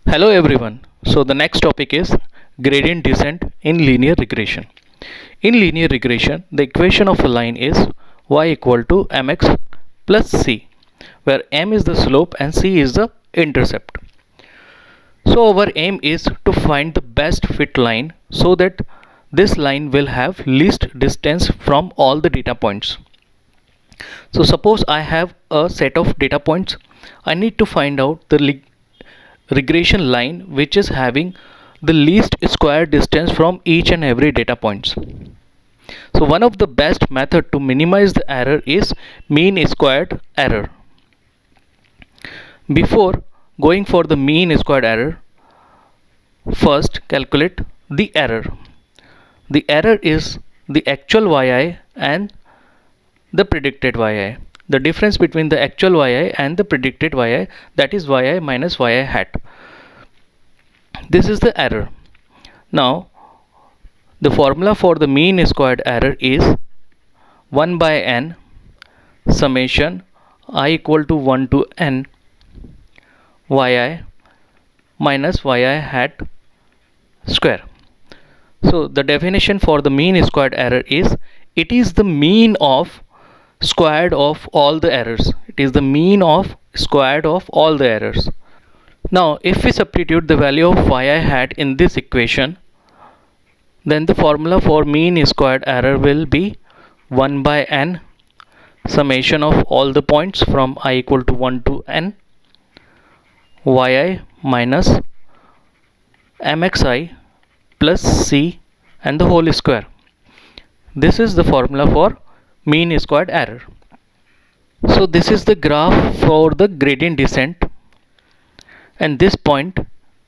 Hello everyone. So the next topic is gradient descent in linear regression. In linear regression, the equation of a line is y equal to mx plus c, where m is the slope and c is the intercept. So our aim is to find the best fit line so that this line will have least distance from all the data points. So suppose I have a set of data points. I need to find out the regression line which is having the least square distance from each and every data points. So one of the best method to minimize the error is mean squared error. Before going for the mean squared error, first calculate the error. The error is the actual yi and the predicted yi. The difference between the actual yi and the predicted yi, that is yi minus yi hat. This is the error. Now the formula for the mean squared error is 1 by n summation I equal to 1 to n yi minus yi hat square. So the definition for the mean squared error is it is the mean of squared of all the errors. It is the mean of squared of all the errors. Now if we substitute the value of yi hat in this equation, then the formula for mean squared error will be 1 by n summation of all the points from I equal to 1 to n yi minus mxi plus c and the whole square. This is the formula for mean squared error. So this is the graph for the gradient descent, and this point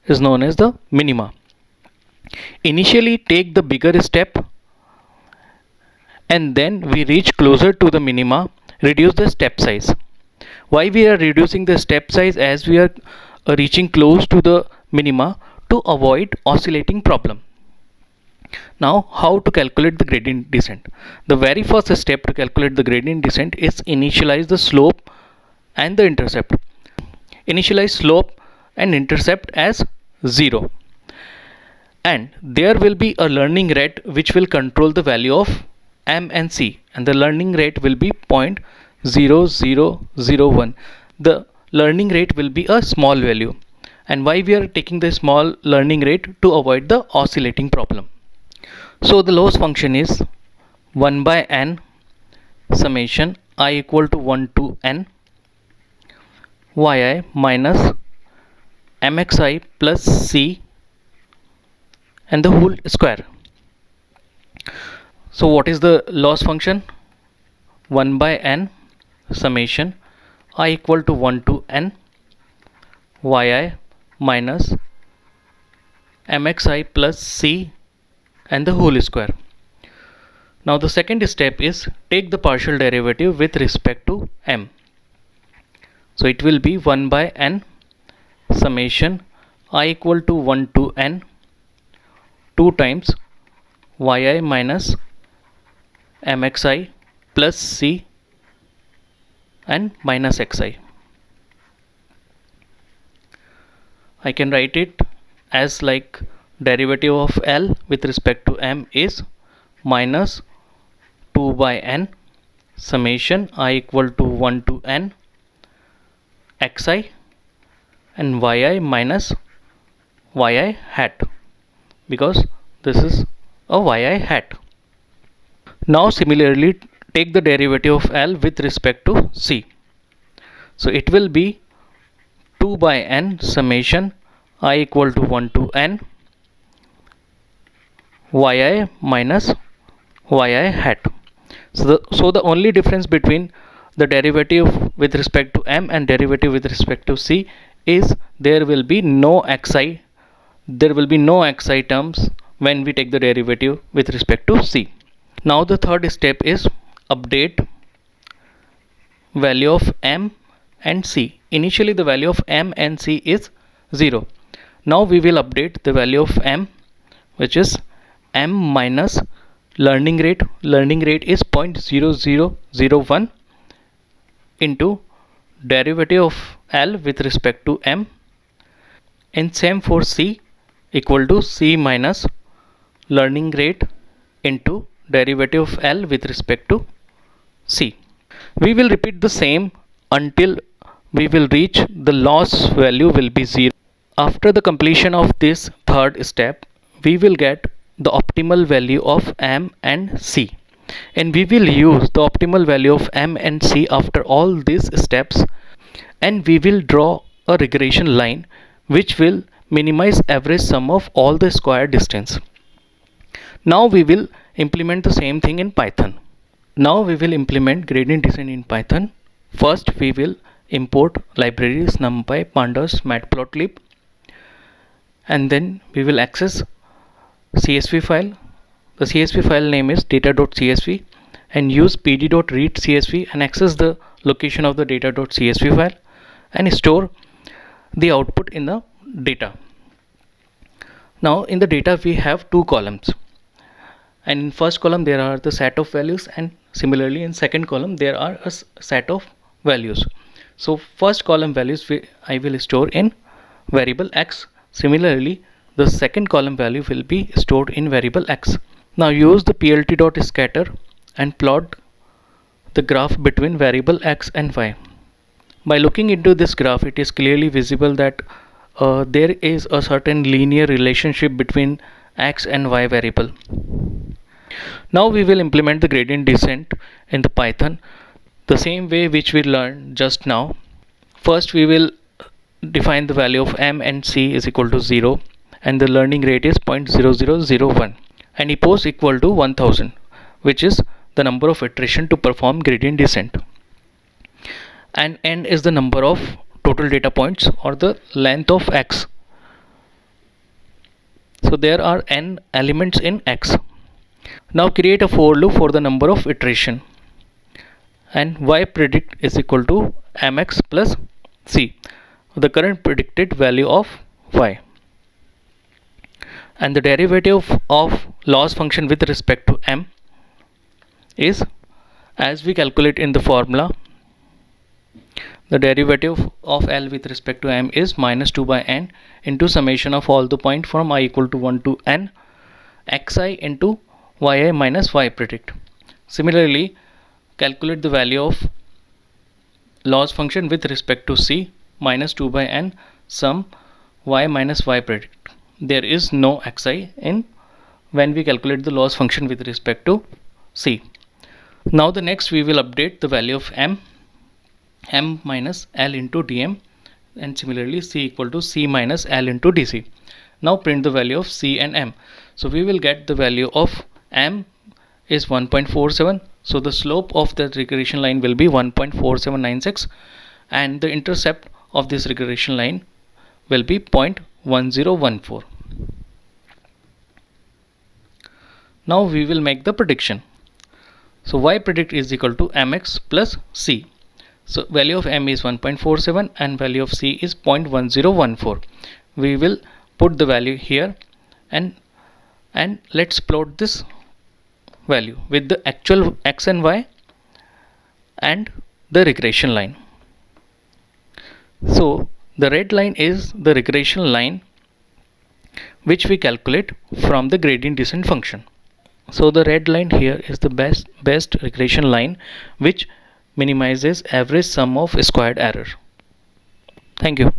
is known as the minima. Initially take the bigger step, and then we reach closer to the minima, reduce the step size. Why we are reducing the step size? As we are reaching close to the minima to avoid oscillating problem. Now how to calculate the gradient descent? The very first step to calculate the gradient descent is initialize the slope and the intercept. Initialize slope and intercept as 0, and there will be a learning rate which will control the value of m and c, and the learning rate will be 0.0001. The learning rate will be a small value, and why we are taking the small learning rate? To avoid the oscillating problem. So the loss function is 1 by n summation I equal to 1 to n yi minus mxi plus c and the whole square. So what is the loss function? 1 by n summation I equal to 1 to n yi minus mxi plus c and the whole square. Now the second step is take the partial derivative with respect to m. So it will be 1 by n summation I equal to 1 to n 2 times yi minus mxi plus c and minus xi. I can write it as like derivative of L with respect to m is minus 2 by n summation I equal to 1 to n xi and yi minus yi hat, because this is a yi hat. Now similarly take the derivative of L with respect to c. So it will be 2 by n summation I equal to 1 to n yi minus yi hat. So the only difference between the derivative with respect to m and derivative with respect to c is there will be no xi terms when we take the derivative with respect to c. Now the third step is update value of m and c. Initially the value of m and c is 0. Now we will update the value of m, which is m minus learning rate. Learning rate is 0.0001 into derivative of L with respect to m And same for C, equal to C minus learning rate into derivative of L with respect to C. We will repeat the same until we will reach the loss value will be 0. After the completion of this third step, we will get the optimal value of M and C, and we will use the optimal value of M and C after all these steps, and we will draw a regression line which will minimize average sum of all the square distance. Now we will implement the same thing in Python. Now we will implement gradient descent in Python. First we will import libraries NumPy, Pandas, Matplotlib, and then we will access CSV file. The CSV file name is data.csv, and use pd.readcsv and access the location of the data.csv file and store the output in the data. Now in the data we have two columns, and in first column there are the set of values, and similarly in second column there are a set of values. So first column values I will store in variable x. Similarly the second column value will be stored in variable x. Now use the plt.scatter and plot the graph between variable x and y. By looking into this graph, it is clearly visible that there is a certain linear relationship between x and y variable. Now we will implement the gradient descent in the Python the same way which we learned just now. First we will define the value of M and C is equal to 0, and the learning rate is 0.0001, and epoch equal to 1000, which is the number of iteration to perform gradient descent, and n is the number of total data points or the length of x. So there are n elements in x. Now create a for loop for the number of iteration, and y predict is equal to mx plus c, the current predicted value of y, and the derivative of loss function with respect to m is, as we calculate in the formula, the derivative of L with respect to m is minus 2 by n into summation of all the point from I equal to 1 to n xi into yi minus y predict. Similarly, calculate the value of loss function with respect to c minus 2 by n sum y minus y predict. There is no xi in when we calculate the loss function with respect to c. Now the next we will update the value of m minus l into dm, and similarly c equal to c minus l into dc. Now print the value of c and m. So we will get the value of m is 1.47, so the slope of the regression line will be 1.4796, and the intercept of this regression line will be 0.1014. Now we will make the prediction. So y predict is equal to mx plus c. So value of m is 1.47 and value of c is 0.1014. We will put the value here, and let's plot this value with the actual x and y and the regression line. So the red line is the regression line which we calculate from the gradient descent function. So the red line here is the best regression line which minimizes average sum of squared error. Thank you.